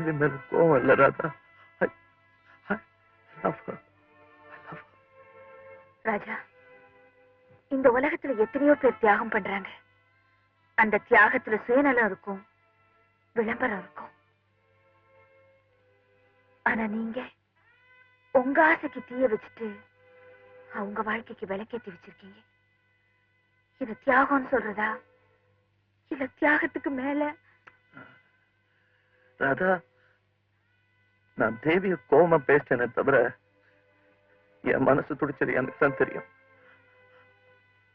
தேவி மேல கோவம் இல்ல ராதா. ராஜா, இந்த உலகத்துல எத்தனையோ பேர் தியாகம் பண்றாங்க. அந்த தியாகத்துல சுயநலம் இருக்கும், விளம்பரம் இருக்கும். ஆனா நீங்க உங்க ஆசைக்கு தீய வச்சுட்டு அவங்க வாழ்க்கைக்கு விளக்கேத்தி வச்சிருக்கீங்க. இது தியாகம்னு சொல்றதா இல்ல தியாகத்துக்கு மேல? ராதா, நான் தேவிய கோவமா பேசினே தவிர என் மனசு துடிச்சது எனக்கு தான் தெரியும்.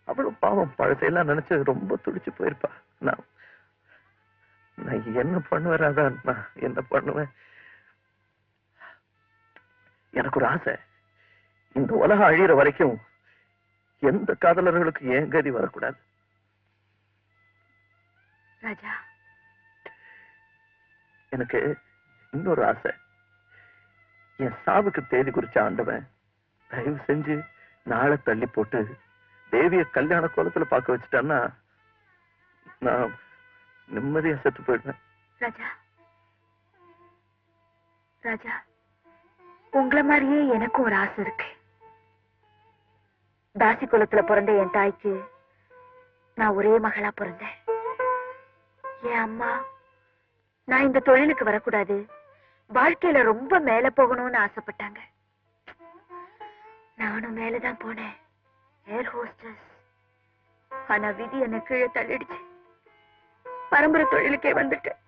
அவ்வளவு பாவம், பழசையெல்லாம் நினைச்சு ரொம்ப துடிச்சு போயிருப்பா. நான் என்ன பண்ணுவேன் ராதா, நான் என்ன பண்ணுவேன்? எனக்கு ஒரு ஆசை, இந்த உலகம் அழியிற வரைக்கும் எந்த காதலர்களுக்கு ஏன் கதி வரக்கூடாது. ராஜா, எனக்கு இன்னொரு ஆசை, என் சாவுக்கு தேதி குறிச்ச ஆண்டவன் தயவு செஞ்சு நாளை தள்ளி போட்டு தேவிய கல்யாண கோலத்துல பார்க்க வச்சுட்டான்னா நான் நிம்மதியா செத்து போயிடுவேன். ராஜா, ராஜா, உங்களை மாதிரியே எனக்கும் ஒரு ஆசை இருக்கு. தாசி குலத்துல பிறந்த என் தாய்க்கு நான் ஒரே மகளா பிறந்தேன். என் அம்மா நான் இந்த தொழிலுக்கு வரக்கூடாது, வாழ்க்கையில ரொம்ப மேல போகணும்னு ஆசைப்பட்டாங்க. நானும் மேலதான் போனேன், ஏர் ஹோஸ்டஸ். ஆனா விதி என்ன கீழே தள்ளிடுச்சு, பரம்பரை தொழிலுக்கே வந்துட்டேன்.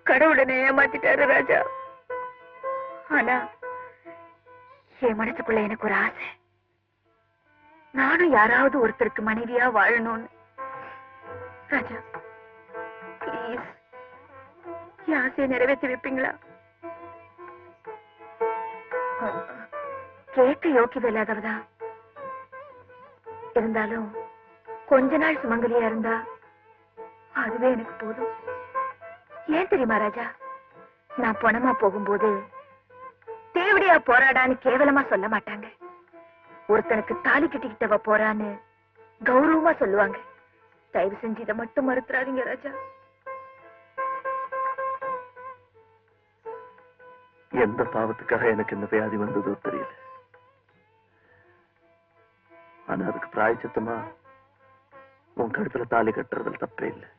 கடவுளனை ஏமாத்திட்டாரு ராஜா. ஆனா என் மனசுக்குள்ள எனக்கு ஒரு ஆசை, நானும் யாராவது ஒருத்தருக்கு மனைவியா வாழணும்னு. ராஜா, பிளீஸ் என் ஆசையை நிறைவேற்றி வைப்பீங்களா? கேட்க யோக்கியது இல்லாதவதா இருந்தாலும் கொஞ்ச நாள் சுமங்கலியா இருந்தா அதுவே எனக்கு போதும். ஏன் தெரியுமா ராஜா, நான் பணமா போகும்போது தேவடியா போராடான்னு கேவலமா சொல்ல மாட்டாங்க. ஒருத்தனுக்கு தாலி கட்டிக்கிட்டவ போறான்னு கௌரவமா சொல்லுவாங்க. தயவு செஞ்சு இதை மட்டும் மறுத்துறாதீங்க ராஜா. எந்த பாவத்துக்காக எனக்கு இந்த வியாதி வந்ததோ தெரியல. ஆனா அதுக்கு பிராயச்சித்தமா உன் கழுத்துல தாலி கட்டுறதுல தப்பே இல்லை.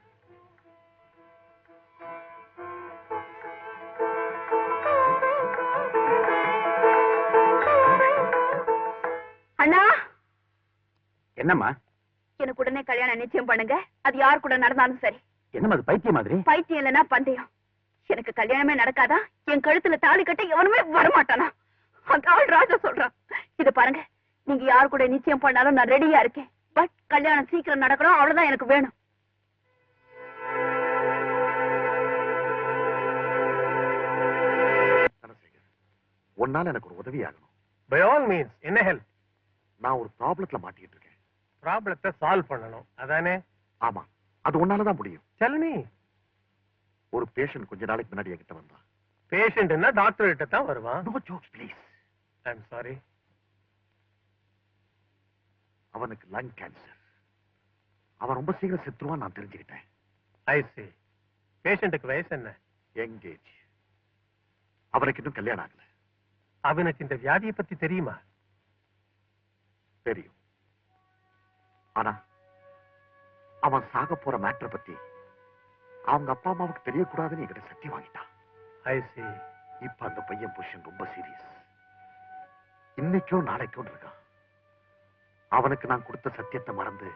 அண்ணா, என்னம்மா? எனக்கு உடனே கல்யாணம் நிச்சயம் பண்ணுங்க. அது யார் கூட நடந்தாலும் சரி. என்னம்மா அது பைத்தியம் மாதிரி? பைத்தியம் இல்லைன்னா பந்தயம். எனக்கு கல்யாணமே நடக்காதா? என் கழுத்துல தாலி கட்ட எவனுமே வரமாட்டானா? அந்த ஆள் ராஜா சொல்றான். இது பாருங்க, நீங்க யார் கூட நிச்சயம் பண்ணாலும் நான் ரெடியா இருக்கேன். பட் கல்யாணம் சீக்கிரம் நடக்கணும், அவ்வளவுதான் எனக்கு வேணும். ஒன்னால எனக்கு ஒரு உதவி ஆகணும். By all means. என்ன ஹெல்ப்? நான் ஒரு ப்ராப்ளத்துல மாட்டிக்கிட்டு இருக்கேன். ப்ராப்ளத்தை சால்வ் பண்ணணும், அதானே? ஆமா, அது ஒன்னாலதான் முடியும். Tell me. ஒரு பேஷண்ட் கொஞ்ச நாளைக்கு முன்னாடி என்கிட்ட வந்தான். பேஷண்ட்னா டாக்டர் கிட்ட தான் வருவான். No jokes please. I am sorry. அவனுக்கு லங் கேன்சர். அவன் ரொம்ப சீக்கிரம் செத்துருவான் நான் தெரிஞ்சுக்கிட்டேன். ஐ see. பேஷண்ட்டுக்கு வயசு என்ன? எங்கேஜ். அவனுக்கு இன்னும் கல்யாணம் ஆகல. அவனுக்கு இந்த வியாதியை பத்தி தெரியுமா? தெரியும். ஆனா அவன் சாக போற மேட்டரை பத்தி அவங்க அப்பா அம்மாவுக்கு தெரியக்கூடாதுன்னு என்கிட்ட சத்தியம் வாங்கிட்டான். ஐ see. இப்ப அந்த பையன் பொசிஷன் ரொம்ப சீரியஸ். இன்னைக்கோ நாளைக்கோ இருக்கான். அவனுக்கு நான் கொடுத்த சத்தியத்தை மறந்து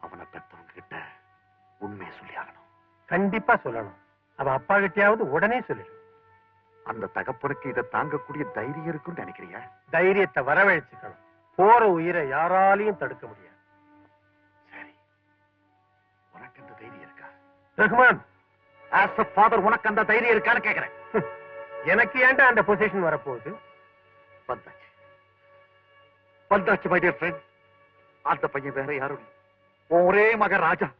அவனை பெற்றவங்க கிட்ட உண்மையை சொல்லி ஆகணும். கண்டிப்பா சொல்லணும். அவன் அப்பா கிட்டயாவது உடனே சொல்லிடு. அந்த தகப்பனுக்கு இதை தாங்கக்கூடிய தைரியம் இருக்குன்னு நினைக்கிறியா? தைரியத்தை வரவழைச்சுக்கணும். போற உயிரை யாராலையும் தடுக்க முடியாது. சரி, உனக்கு அந்த தைரியம் இருக்கா? ரஹ்மான், ஆஸ் a father உனக்கு அந்த தைரியம் இருக்கான்னு கேக்குறேன். எனக்கு ஏன்டா அந்த பொசிஷன் வரப்போகுது? வந்தாச்சு வந்தாச்சு மை டியர் ஃப்ரெண்ட். அந்த பையன் வேற யாரும் இல்லை, ஒரே மகன் ராஜா.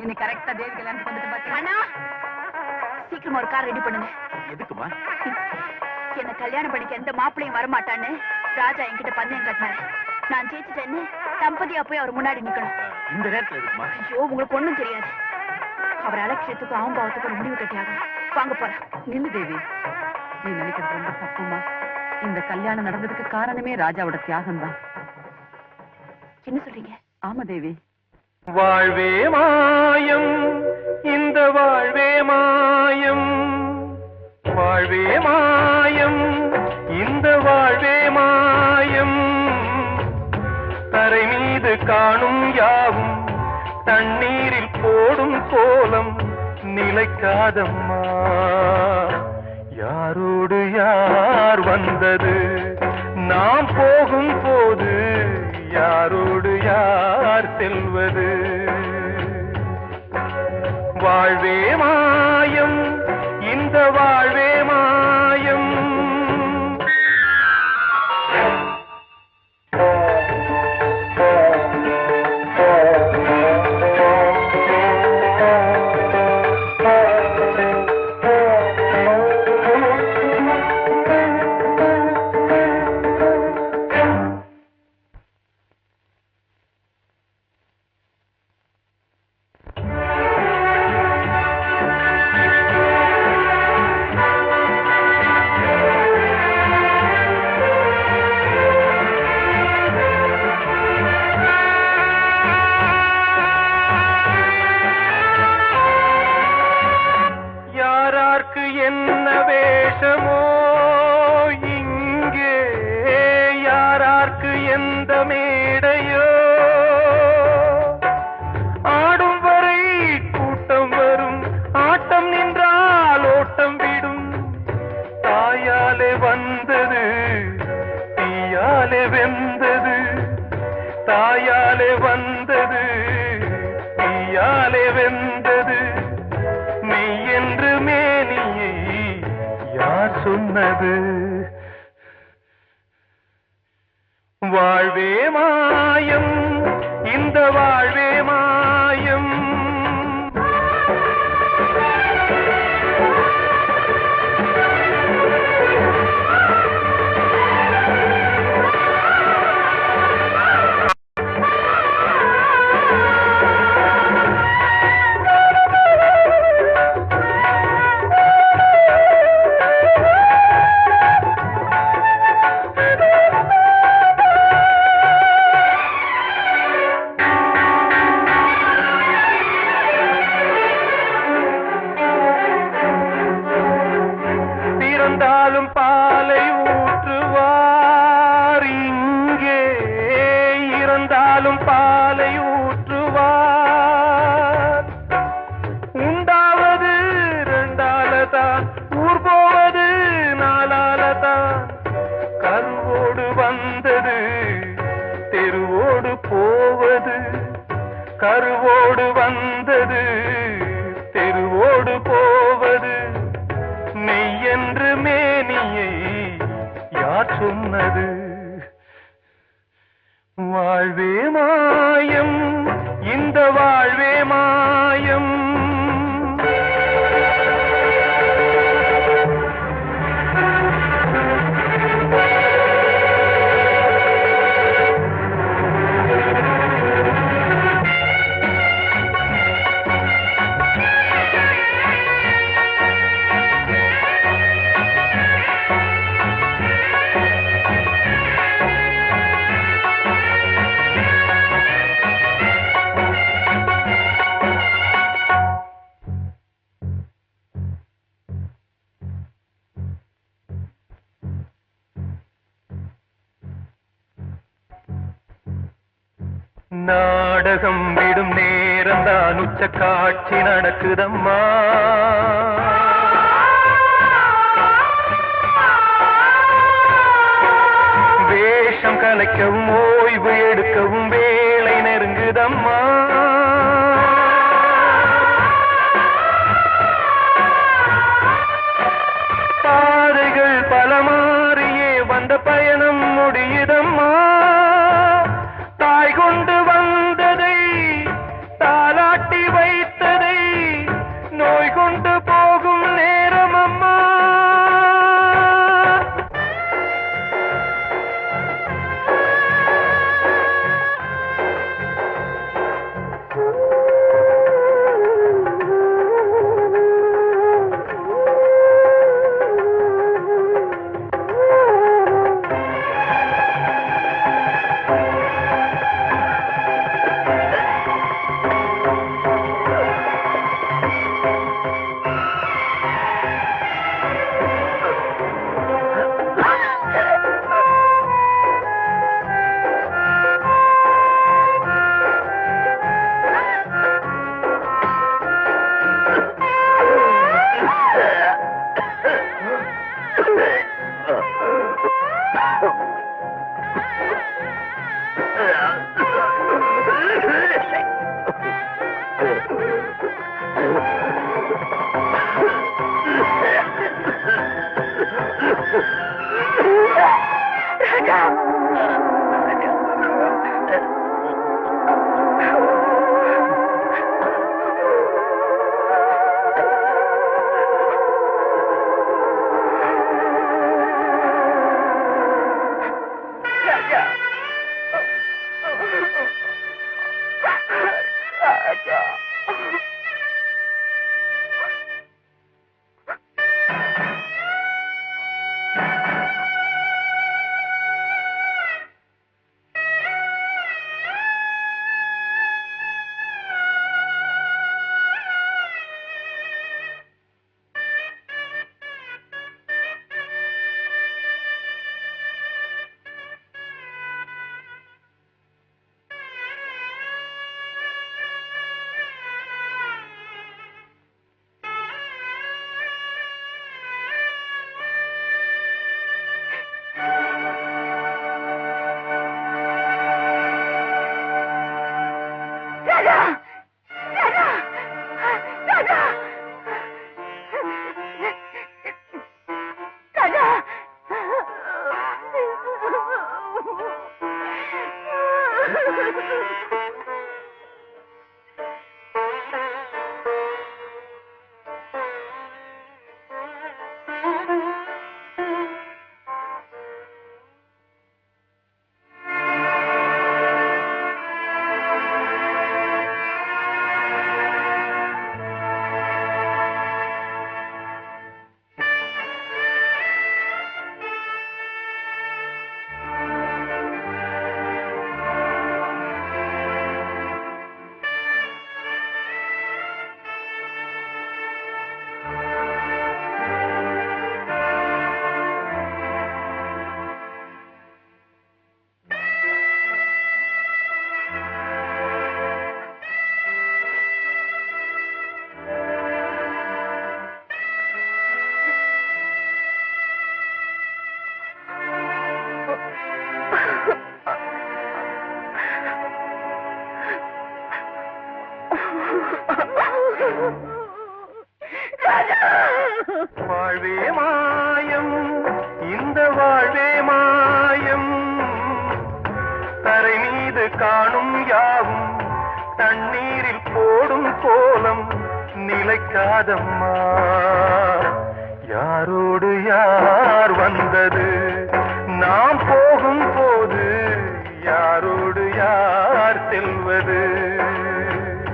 இன்னைக்கு கரெக்டா தேவி கல்யாணத்துக்கு வந்துட்டு பாத்தீங்க. அண்ணா சீக்கிரமா ஒரு கார் ரெடி பண்ணுங்க. எதுக்குமா? என்ன கல்யாணம் பண்ணிக்க எந்த மாப்பிளையும் வரமாட்டான்னு ராஜா என்கிட்ட பந்தயம் கட்டினாரு. நான் ஜெயிச்சுட்டேன்னு தம்பதியா போய் அவர் முன்னாடி நிக்கணும். இந்த நேரத்துல எதுக்குமா? ஐயோ உங்களுக்கு ஒண்ணும் தெரியாது. அவர் அலட்சியத்துக்கும் அவம்பாவத்துக்கும் ஒரு முடிவு கட்டியாகும். வாங்க போறேன். நில்லு தேவி, நீ நினைக்கிறது ரொம்ப தப்புமா. இந்த கல்யாணம் நடந்ததுக்கு காரணமே ராஜாவோட தியாகம் தான். என்ன சொல்றீங்க? ஆமா தேவி. வாழ்வே மாயம், இந்த வாழ்வே மாயம், வாழ்வே மாயம், இந்த வாழ்வே மாயம், தரை மீது காணும் யாவும் தண்ணீரில் போடும் கோலம் நிலைக்காதம்மா. யாரோடு யார் வந்தது நாம் போகும் போது, யாரோடு யார் செல்வது? வாழ்வே மாயம், இந்த வாழ்வே மாயம். என்ன வேஷமோ இங்கே, யாரார்க்கு எந்த மேடையோ, ஆடும் வரை கூட்டம் வரும், ஆட்டம் நின்றால் ஓட்டம் விடும். தாயாலே வந்தது தீயாலே வெந்தது, தாயாலே வந்தது தீயாலே வெந்தது. மெய் என்று மேனியை யார் சொன்னது? வாழ்வே மாயம், இந்த வாழ்வே மாயம். பிறந்தாலும் பாலை ஊற்றுவார் இங்கே, இறந்தாலும் பாலை ஊற்றுவார். உண்டாவது ரெண்டாலதான், ஊர் போவது நாலாலதான். கருவோடு வந்தது தெருவோடு போவது, கருவோடு வந்தது தெருவோடு போவது. மெய் என்று மேனியை யார் சொன்னது? வாழ்வே மாயம், இந்த வாழ்வே மாயம். நாடகம் விடும் நேரம் தான், உச்ச காட்சி நடக்குதம்மா. வேஷம் கலைக்கவும் ஓய்வு எடுக்கவும் வேலை நெருங்குதம்மா. பாதைகள் பல மாறியே வந்த பயணம் முடியுதம்மா. தாய் கொண்டு வந்ததை தாலாட்டி வைத்த வாழ்வே மாயம், இந்த வாழ்வே மாயம், தரை மீது காணும் யாவும் தண்ணீரில் போடும் கோலம் நிலைக்காதம்மா. யாரோடு யார் வந்தது,